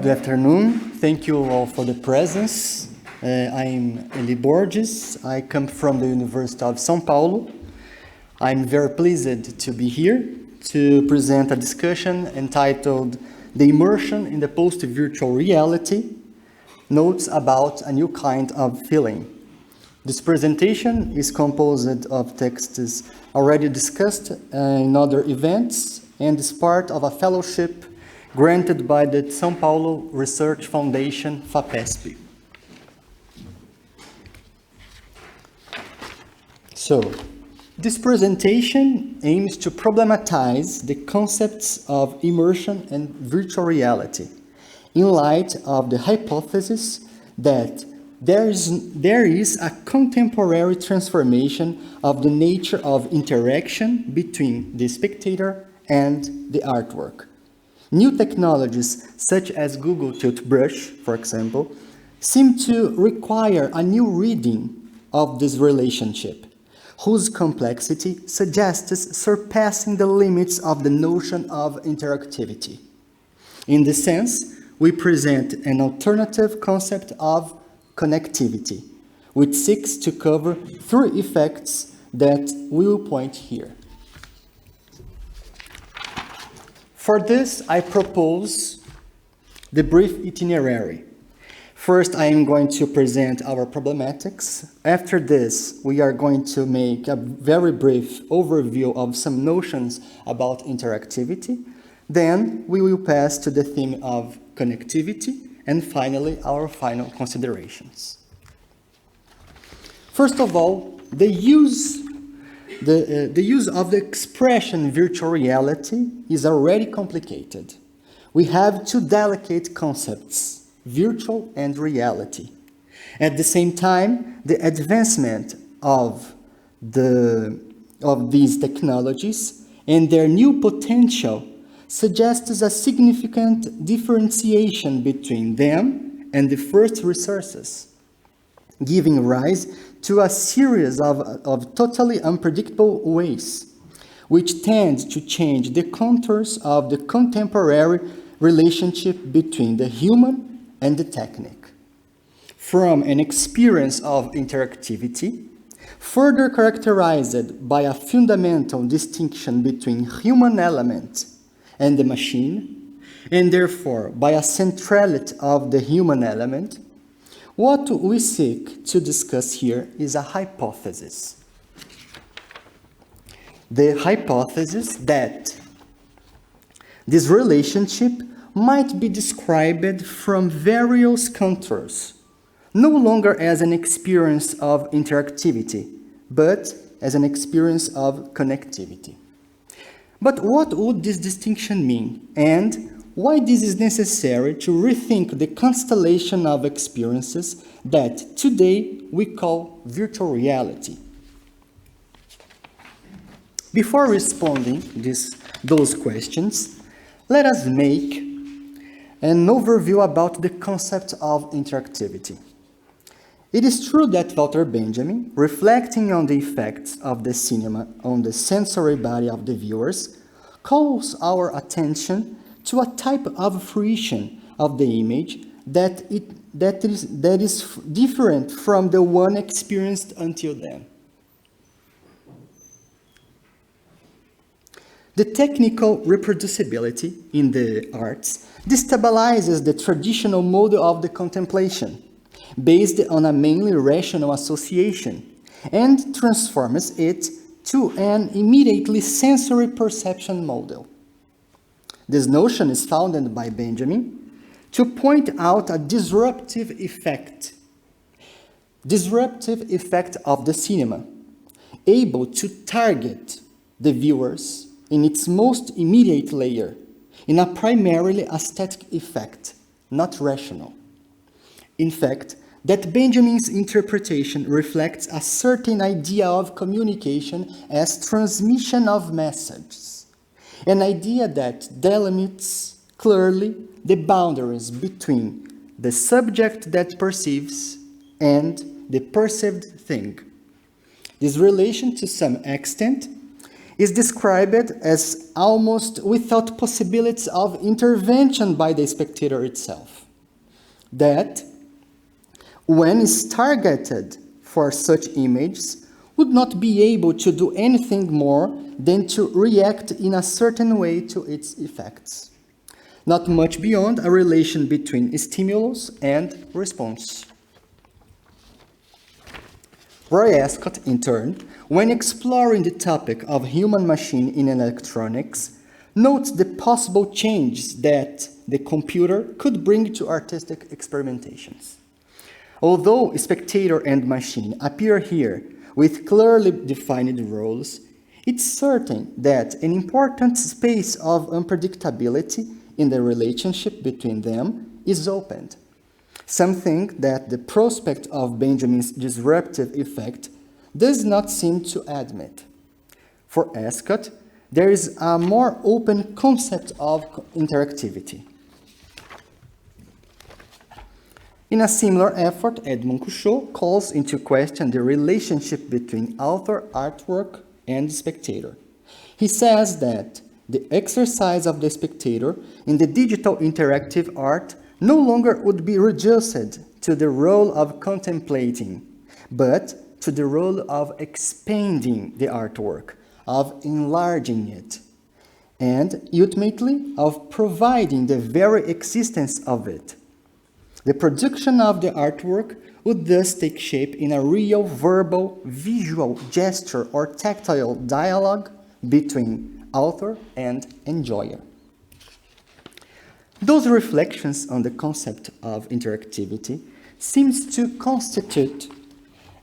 Good afternoon. Thank you all for the presence. I'm Eli Borges. I come from the University of São Paulo. I'm very pleased to be here to present a discussion entitled The Immersion in the Post-Virtual Reality, Notes about a New Kind of Feeling. This presentation is composed of texts already discussed in other events and is part of a fellowship granted by the São Paulo Research Foundation, FAPESP. So, this presentation aims to problematize the concepts of immersion and virtual reality in light of the hypothesis that there is a contemporary transformation of the nature of interaction between the spectator and the artwork. New technologies, such as Google Toothbrush, for example, seem to require a new reading of this relationship, whose complexity suggests surpassing the limits of the notion of interactivity. In this sense, we present an alternative concept of connectivity, which seeks to cover three effects that we will point here. For this, I propose the brief itinerary. First, I am going to present our problematics. After this, we are going to make a very brief overview of some notions about interactivity. Then, we will pass to the theme of connectivity, and finally, our final considerations. First of all, the use of the expression virtual reality is already complicated. We have two delicate concepts, virtual and reality. At the same time, the advancement of these technologies and their new potential suggests a significant differentiation between them and the first resources, giving rise to a series of totally unpredictable ways, which tend to change the contours of the contemporary relationship between the human and the technique. From an experience of interactivity, further characterized by a fundamental distinction between human element and the machine, and therefore by a centrality of the human element, what we seek to discuss here is a hypothesis. The hypothesis that this relationship might be described from various contours, no longer as an experience of interactivity, but as an experience of connectivity. But what would this distinction mean, and why this is necessary to rethink the constellation of experiences that today we call virtual reality? Before responding those questions, let us make an overview about the concept of interactivity. It is true that Walter Benjamin, reflecting on the effects of the cinema on the sensory body of the viewers, calls our attention to a type of fruition of the image that is different from the one experienced until then. The technical reproducibility in the arts destabilizes the traditional model of the contemplation, based on a mainly rational association, and transforms it to an immediately sensory perception model. This notion is founded by Benjamin to point out a disruptive effect of the cinema, able to target the viewers in its most immediate layer, in a primarily aesthetic effect, not rational. In fact, that Benjamin's interpretation reflects a certain idea of communication as transmission of messages, an idea that delimits clearly the boundaries between the subject that perceives and the perceived thing. This relation, to some extent, is described as almost without possibilities of intervention by the spectator itself. That, when is targeted for such images, would not be able to do anything more than to react in a certain way to its effects, not much beyond a relation between stimulus and response. Roy Ascott, in turn, when exploring the topic of human-machine in electronics, notes the possible changes that the computer could bring to artistic experimentations. Although spectator and machine appear here with clearly defined roles, it's certain that an important space of unpredictability in the relationship between them is opened, something that the prospect of Benjamin's disruptive effect does not seem to admit. For Ascott, there is a more open concept of interactivity. In a similar effort, Edmond Couchot calls into question the relationship between author, artwork, and spectator. He says that the exercise of the spectator in the digital interactive art no longer would be reduced to the role of contemplating, but to the role of expanding the artwork, of enlarging it, and ultimately of providing the very existence of it. The production of the artwork would thus take shape in a real verbal, visual, gesture, or tactile dialogue between author and enjoyer. Those reflections on the concept of interactivity seems to constitute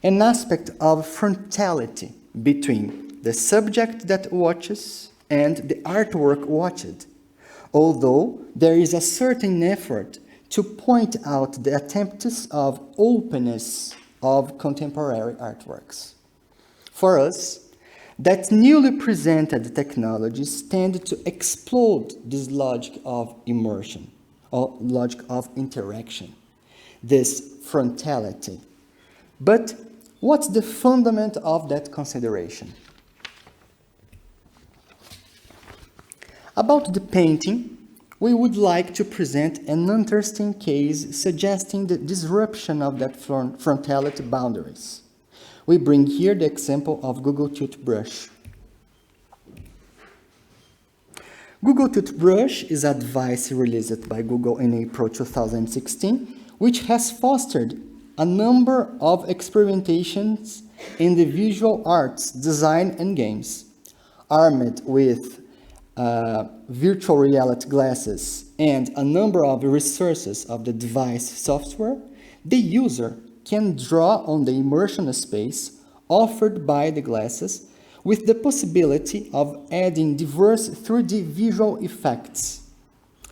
an aspect of frontality between the subject that watches and the artwork watched, although there is a certain effort to point out the attempts of openness of contemporary artworks. For us, that newly presented technologies tend to explode this logic of immersion, or logic of interaction, this frontality. But what's the fundament of that consideration? About the painting, we would like to present an interesting case suggesting the disruption of that frontality boundaries. We bring here the example of Google Toothbrush. Google Toothbrush is a device released by Google in April 2016, which has fostered a number of experimentations in the visual arts, design, and games. Armed with virtual reality glasses and a number of resources of the device software, the user can draw on the immersion space offered by the glasses with the possibility of adding diverse 3D visual effects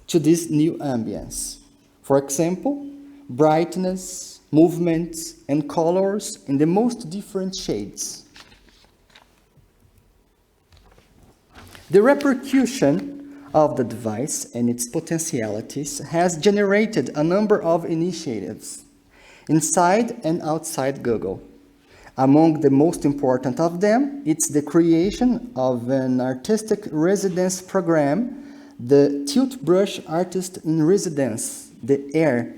to this new ambience. For example, brightness, movements, and colors in the most different shades. The repercussion of the device and its potentialities has generated a number of initiatives inside and outside Google. Among the most important of them, it's the creation of an artistic residence program, the Toothbrush Artist in Residence, the AIR,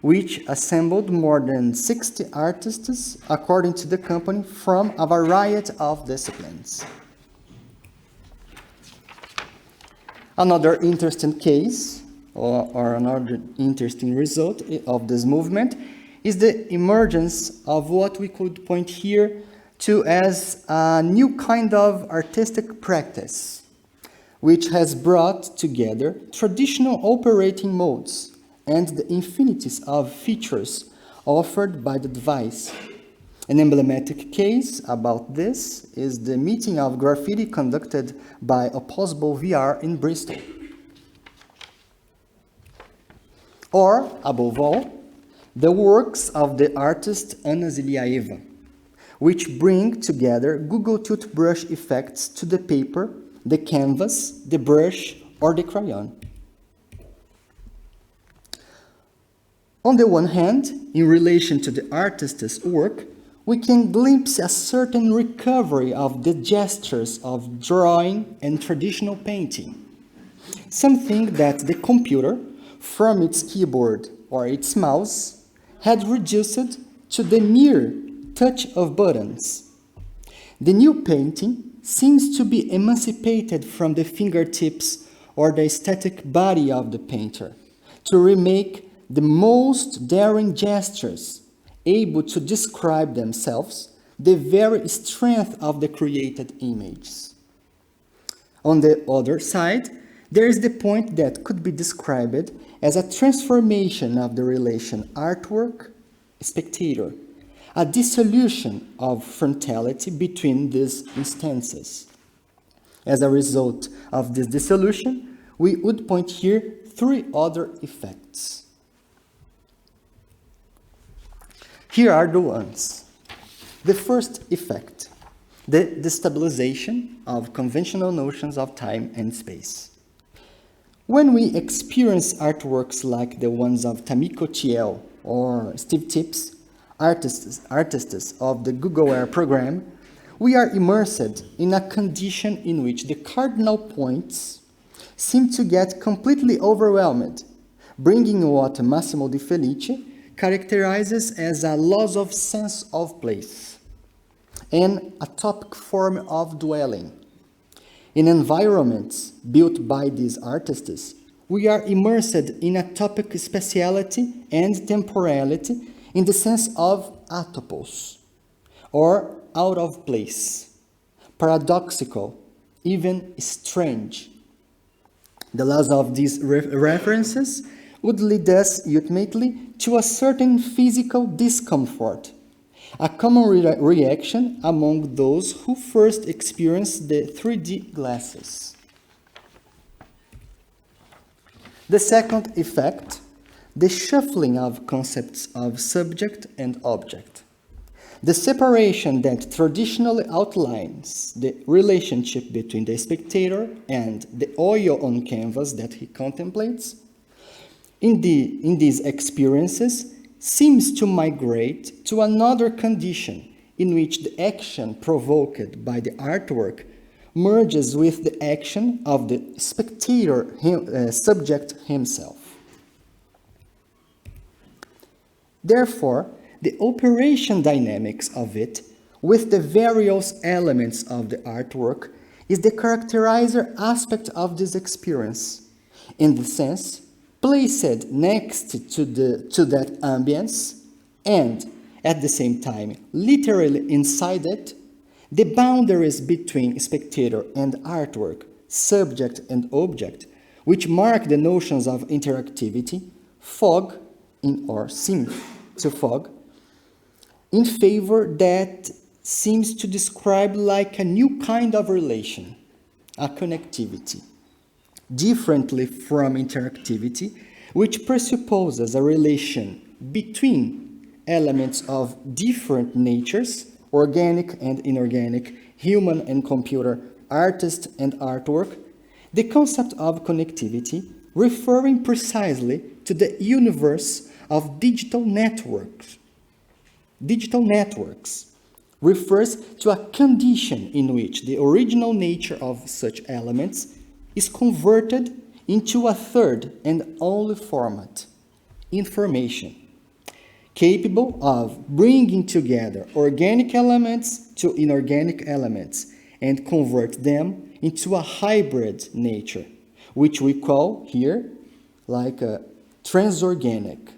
which assembled more than 60 artists, according to the company, from a variety of disciplines. Another interesting case, or another interesting result of this movement is the emergence of what we could point here to as a new kind of artistic practice, which has brought together traditional operating modes and the infinities of features offered by the device. An emblematic case about this is the meeting of graffiti conducted by Opposable VR in Bristol. Or, above all, the works of the artist Anna Ziliaeva, which bring together Google Toothbrush effects to the paper, the canvas, the brush, or the crayon. On the one hand, in relation to the artist's work, we can glimpse a certain recovery of the gestures of drawing and traditional painting, something that the computer, from its keyboard or its mouse, had reduced to the mere touch of buttons. The new painting seems to be emancipated from the fingertips or the static body of the painter, to remake the most daring gestures, able to describe themselves, the very strength of the created images. On the other side, there is the point that could be described as a transformation of the relation artwork-spectator, a dissolution of frontality between these instances. As a result of this dissolution, we would point here three other effects. Here are the ones. The first effect, the destabilization of conventional notions of time and space. When we experience artworks like the ones of Tamiko Thiel or Steve Tips, artists of the Google Earth program, we are immersed in a condition in which the cardinal points seem to get completely overwhelmed, bringing what Massimo Di Felice characterizes as a loss of sense of place and a topic form of dwelling. In environments built by these artists, we are immersed in a topic speciality and temporality in the sense of atopos, or out of place, paradoxical, even strange. The loss of these references would lead us ultimately to a certain physical discomfort, a common reaction among those who first experienced the 3D glasses. The second effect, the shuffling of concepts of subject and object. The separation that traditionally outlines the relationship between the spectator and the oil on canvas that he contemplates, in these experiences, seems to migrate to another condition in which the action provoked by the artwork merges with the action of the spectator subject himself. Therefore, the operation dynamics of it with the various elements of the artwork is the characterizer aspect of this experience, in the sense placed next to that ambience, and at the same time literally inside it, the boundaries between spectator and artwork, subject and object, which mark the notions of interactivity, fog, or seem to fog, in favor that seems to describe like a new kind of relation, a connectivity. Differently from interactivity, which presupposes a relation between elements of different natures, organic and inorganic, human and computer, artist and artwork, the concept of connectivity, referring precisely to the universe of digital networks, refers to a condition in which the original nature of such elements is converted into a third and only format, information, capable of bringing together organic elements to inorganic elements and convert them into a hybrid nature, which we call here like a transorganic.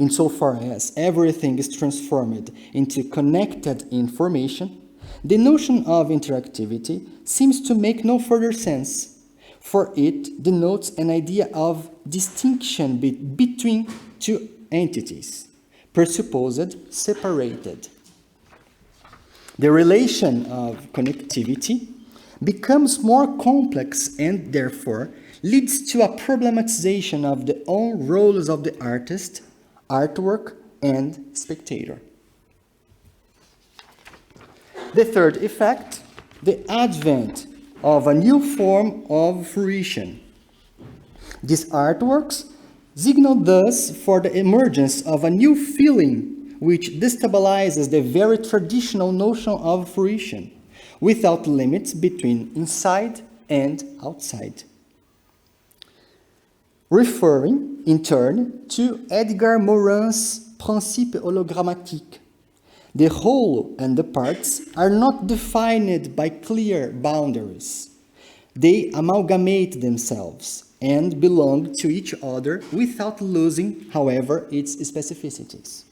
Insofar as everything is transformed into connected information, the notion of interactivity seems to make no further sense, for it denotes an idea of distinction between two entities, presupposed separated. The relation of connectivity becomes more complex and therefore leads to a problematization of the own roles of the artist, artwork, and spectator. The third effect, the advent of a new form of fruition. These artworks signal thus for the emergence of a new feeling which destabilizes the very traditional notion of fruition, without limits between inside and outside. Referring, in turn, to Edgar Morin's principe hologrammatique, the whole and the parts are not defined by clear boundaries. They amalgamate themselves and belong to each other without losing, however, its specificities.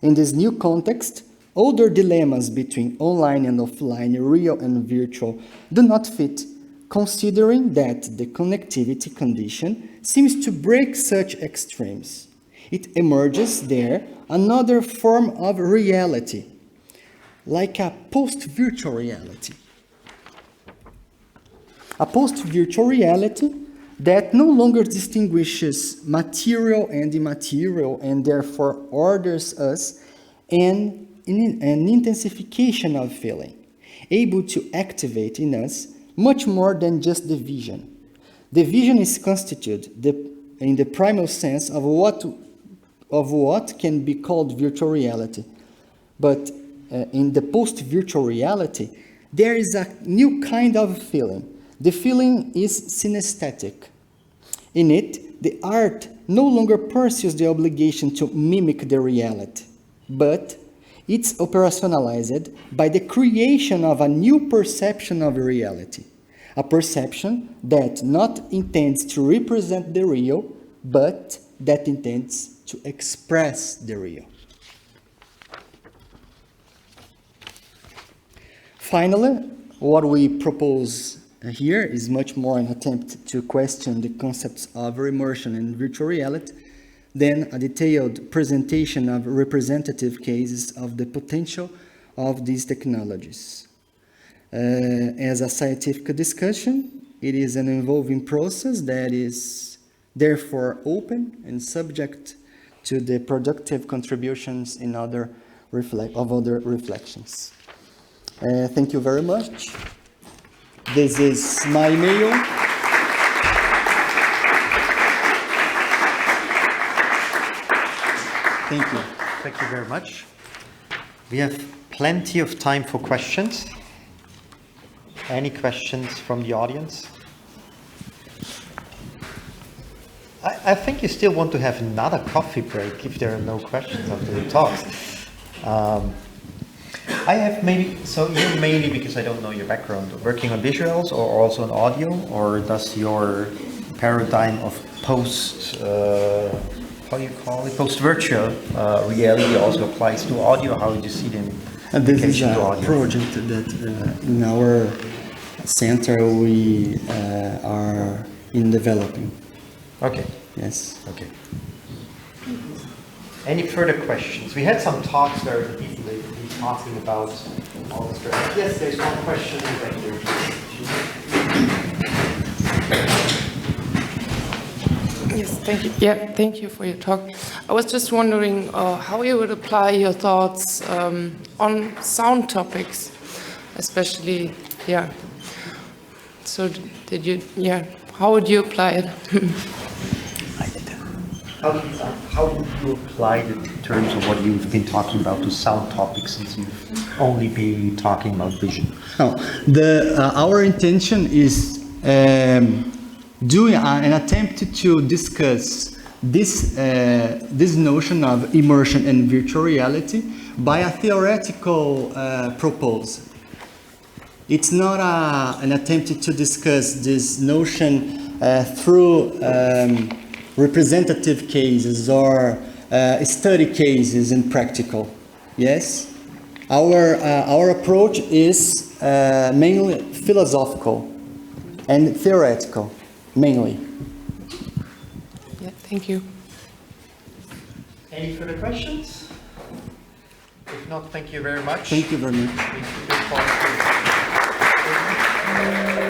In this new context, older dilemmas between online and offline, real and virtual, do not fit, considering that the connectivity condition seems to break such extremes. It emerges there another form of reality, like a post-virtual reality. A post-virtual reality that no longer distinguishes material and immaterial and therefore orders us an intensification of feeling, able to activate in us much more than just the vision. The vision is constituted in the primal sense of what can be called virtual reality. But in the post-virtual reality, there is a new kind of feeling. The feeling is synesthetic. In it, the art no longer pursues the obligation to mimic the reality, but it's operationalized by the creation of a new perception of reality, a perception that not intends to represent the real, but that intends to express the real. Finally, what we propose here is much more an attempt to question the concepts of immersion and virtual reality than a detailed presentation of representative cases of the potential of these technologies. As a scientific discussion, it is an evolving process that is therefore open and subject to the productive contributions in other reflections. Thank you very much. This is my email. Thank you. Thank you very much. We have plenty of time for questions. Any questions from the audience? I think you still want to have another coffee break if there are no questions after the talks. I have so you mainly, because I don't know your background, working on visuals or also on audio, or does your paradigm of post-virtual reality also applies to audio? How do you see them? And this is a project that in our center we are in developing. Okay. Yes. Okay. Any further questions? We had some talks where the people were talking about all this. Yes, there's one question back here. Yes, thank you. Yeah, thank you for your talk. I was just wondering how you would apply your thoughts on sound topics, especially, yeah. So how would you apply it? How would you apply it in terms of what you've been talking about to sound topics, since you've only been talking about vision? Our intention is doing an attempt to discuss this notion of immersion and virtual reality by a theoretical proposal. It's not an attempt to discuss this notion through representative cases or study cases in practical. Yes, our approach is mainly philosophical and theoretical, mainly. Yeah, thank you. Any further questions? If not, thank you very much. Thank you very much. Thank you.